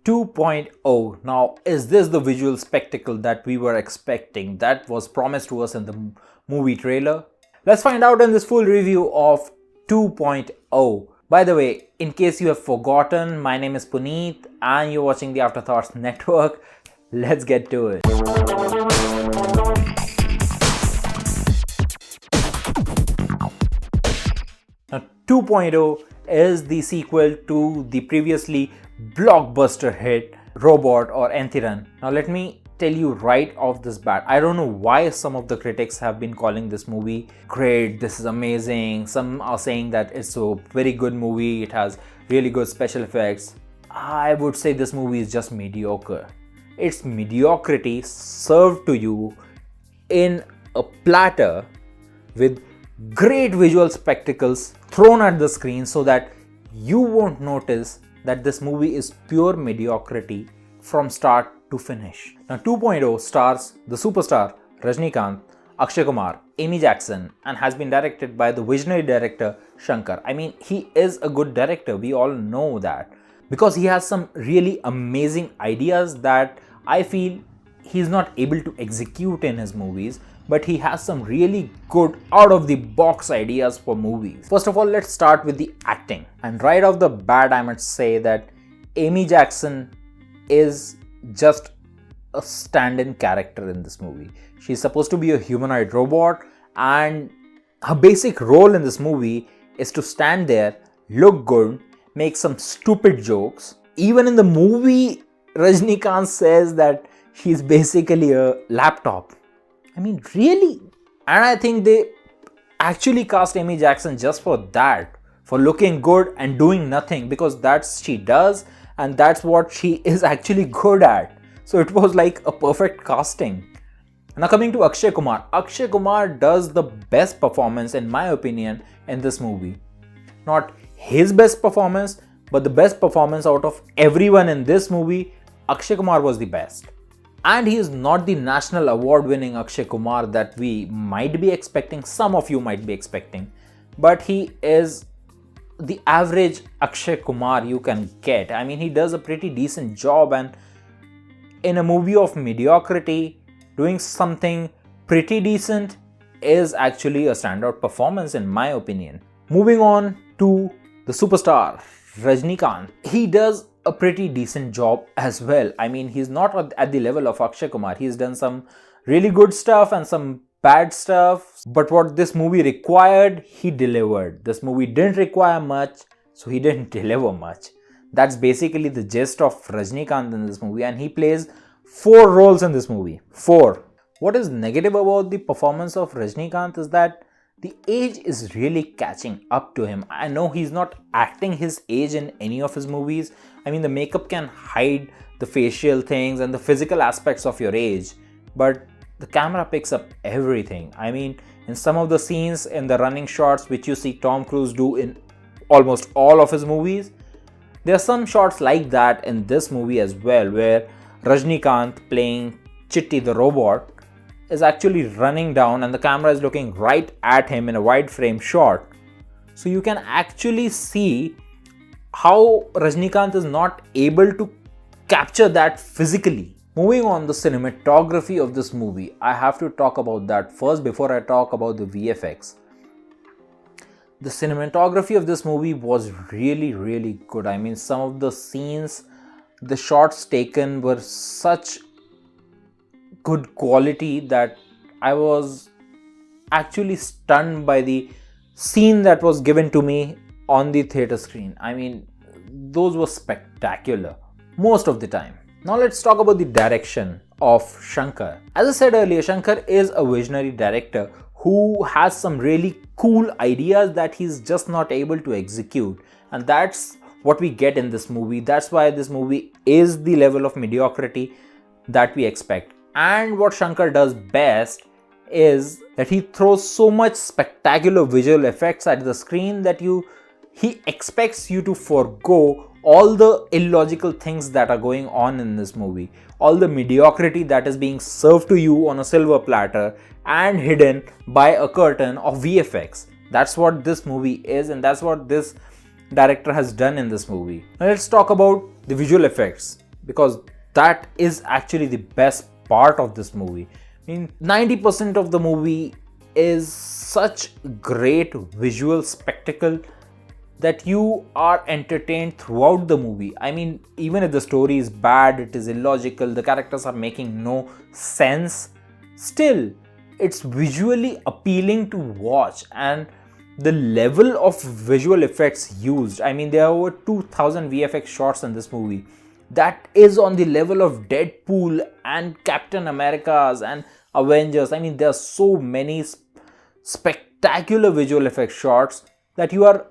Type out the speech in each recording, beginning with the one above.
2.0. Now, is this the visual spectacle that we were expecting, that was promised to us in the movie trailer? Let's find out in this full review of 2.0. By the way, in case you have forgotten, my name is Puneet and you're watching the Afterthoughts network. Let's get to it. Now, 2.0 is the sequel to the previously blockbuster hit Robot or Enthiran. Now let me tell you right off this bat, I don't know why some of the critics have been calling this movie great, this is amazing. Some are saying that it's a very good movie, it has really good special effects. I would say this movie is just mediocre. It's mediocrity served to you in a platter with great visual spectacles thrown at the screen so that you won't notice that this movie is pure mediocrity from start to finish. Now 2.0 stars the superstar Rajnikanth, Akshay Kumar, Amy Jackson, and has been directed by the visionary director Shankar. I mean, he is a good director, we all know that, because he has some really amazing ideas that I feel he's not able to execute in his movies, but he has some really good out of the box ideas for movies. First of all, let's start with the acting. And right off the bat, I must say that Amy Jackson is just a stand-in character in this movie. She's supposed to be a humanoid robot, and her basic role in this movie is to stand there, look good, make some stupid jokes. Even in the movie, Rajnikanth says that she's basically a laptop. I mean, really? And I think they actually cast Amy Jackson just for that, for looking good and doing nothing, because that's she does and that's what she is actually good at. So it was like a perfect casting. Now coming to Akshay Kumar. Akshay Kumar does the best performance in my opinion in this movie. Not his best performance, but the best performance out of everyone in this movie. Akshay Kumar was the best. And he is not the national award winning Akshay Kumar that we might be expecting, some of you might be expecting, but he is the average Akshay Kumar you can get. I mean, he does a pretty decent job, and in a movie of mediocrity, doing something pretty decent is actually a standout performance in my opinion. Moving on to the superstar Rajnikanth. He does a pretty decent job as well. I mean, he's not at the level of Akshay Kumar. He's done some really good stuff and some bad stuff, but what this movie required, he delivered. This movie didn't require much, so he didn't deliver much. That's basically the gist of Rajnikanth in this movie, and he plays 4 roles in this movie. 4. What is negative about the performance of Rajnikanth is that the age is really catching up to him. I know he's not acting his age in any of his movies. I mean, the makeup can hide the facial things and the physical aspects of your age, but the camera picks up everything. I mean, in some of the scenes in the running shots which you see Tom Cruise do in almost all of his movies, there are some shots like that in this movie as well, where Rajnikanth playing Chitti the robot is actually running down and the camera is looking right at him in a wide frame shot. So you can actually see how Rajnikanth is not able to capture that physically. Moving on, the cinematography of this movie. I have to talk about that first before I talk about the VFX. The cinematography of this movie was really good. I mean, some of the scenes, the shots taken were such good quality that I was actually stunned by the scene that was given to me on the theater screen. I mean, those were spectacular most of the time. Now let's talk about the direction of Shankar. As I said earlier, Shankar is a visionary director who has some really cool ideas that he's just not able to execute, and that's what we get in this movie. That's why this movie is the level of mediocrity that we expect. And what Shankar does best is that he throws so much spectacular visual effects at the screen that he expects you to forego all the illogical things that are going on in this movie, all the mediocrity that is being served to you on a silver platter and hidden by a curtain of VFX. That's what this movie is, and that's what this director has done in this movie. Now let's talk about the visual effects. because that is actually the best part of this movie. I mean, 90% of the movie is such great visual spectacle that you are entertained throughout the movie. I mean, even if the story is bad, it is illogical, the characters are making no sense, still it's visually appealing to watch. And the level of visual effects used, I mean, there are over 2000 VFX shots in this movie. That is on the level of Deadpool and Captain America's and Avengers. I mean, there are so many spectacular visual effects shots that you are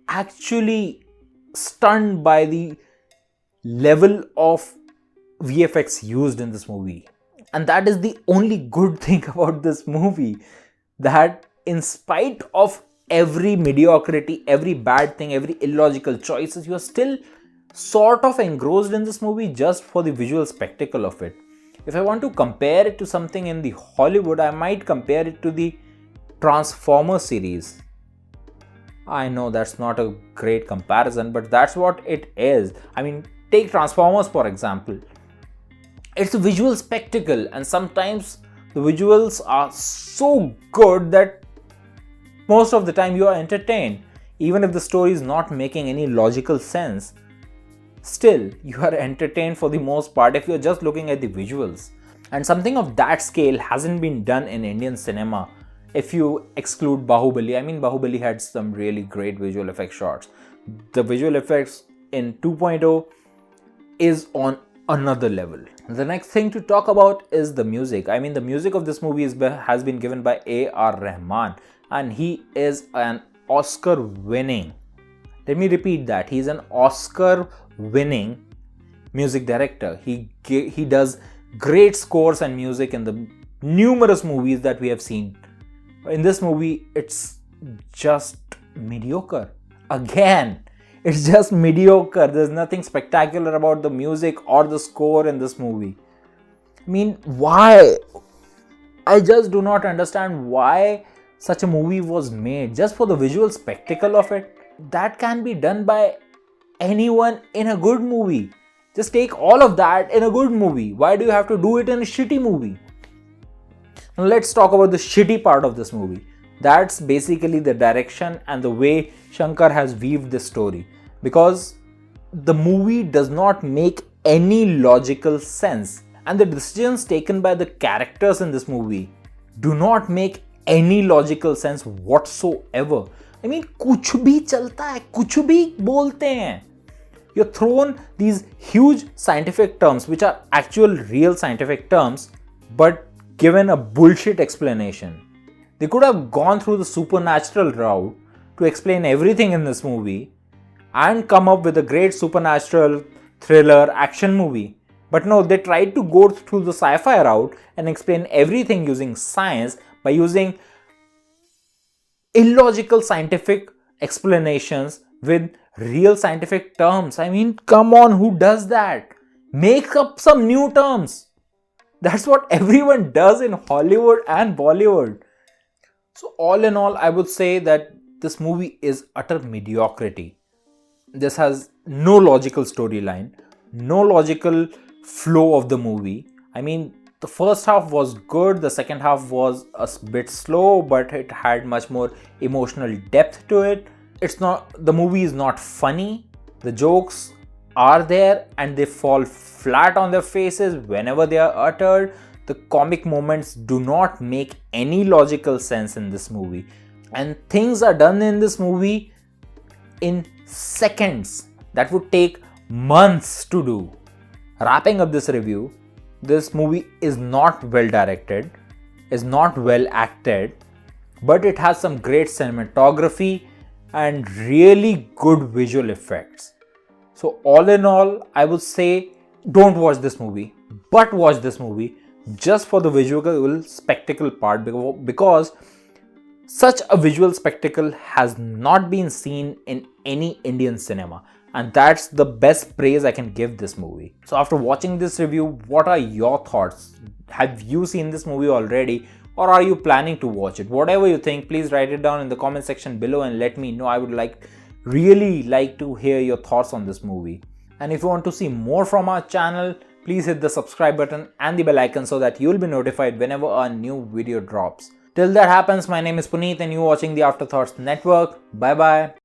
actually stunned by the level of VFX used in this movie. And that is the only good thing about this movie, that in spite of every mediocrity, every bad thing, every illogical choices, you are still sort of engrossed in this movie just for the visual spectacle of it. If I want to compare it to something in the Hollywood, I might compare it to the Transformers series. I know that's not a great comparison, but that's what it is. I mean, take Transformers for example. It's a visual spectacle, and sometimes the visuals are so good that most of the time you are entertained. Even if the story is not making any logical sense, still you are entertained for the most part if you're just looking at the visuals. And something of that scale hasn't been done in Indian cinema if you exclude Bahubali. I mean, Bahubali had some really great visual effects shots. The visual effects in 2.0 is on another level. The next thing to talk about is the music. I mean, the music of this movie has been given by A.R. Rahman, and he is an Oscar winning, let me repeat that, he's an Oscar winning music director. He does great scores and music in the numerous movies that we have seen. In this movie, it's just mediocre. Again, it's just mediocre. There's nothing spectacular about the music or the score in this movie. I mean, why? I just do not understand why such a movie was made just for the visual spectacle of it. That can be done by anyone in a good movie. Just take all of that in a good movie. Why do you have to do it in a shitty movie? Now let's talk about the shitty part of this movie. That's basically the direction and the way Shankar has weaved this story. Because the movie does not make any logical sense. And the decisions taken by the characters in this movie do not make any logical sense whatsoever. I mean, कुछ भी चलता है, कुछ भी बोलते हैं. You're thrown these huge scientific terms, which are actual real scientific terms, but given a bullshit explanation. They could have gone through the supernatural route to explain everything in this movie and come up with a great supernatural thriller action movie. But no, they tried to go through the sci-fi route and explain everything using science by using illogical scientific explanations with real scientific terms. I mean, come on, who does that? Make up some new terms. That's what everyone does in Hollywood and Bollywood. So all in all, I would say that this movie is utter mediocrity. This has no logical storyline, no logical flow of the movie. I mean, the first half was good, the second half was a bit slow, but it had much more emotional depth to it. The movie is not funny. The jokes are there and they fall flat on their faces whenever they are uttered. The comic moments do not make any logical sense in this movie. And things are done in this movie in seconds that would take months to do. Wrapping up this review, this movie is not well directed, is not well acted, but it has some great cinematography and really good visual effects. So all in all, I would say don't watch this movie, but watch this movie just for the visual spectacle part, because such a visual spectacle has not been seen in any Indian cinema. And that's the best praise I can give this movie. So after watching this review, what are your thoughts? Have you seen this movie already, or are you planning to watch it? Whatever you think, please write it down in the comment section below and let me know. I would really like to hear your thoughts on this movie. And if you want to see more from our channel, please hit the subscribe button and the bell icon so that you will be notified whenever a new video drops. Till that happens, my name is Puneet and you're watching the Afterthoughts Network. Bye bye.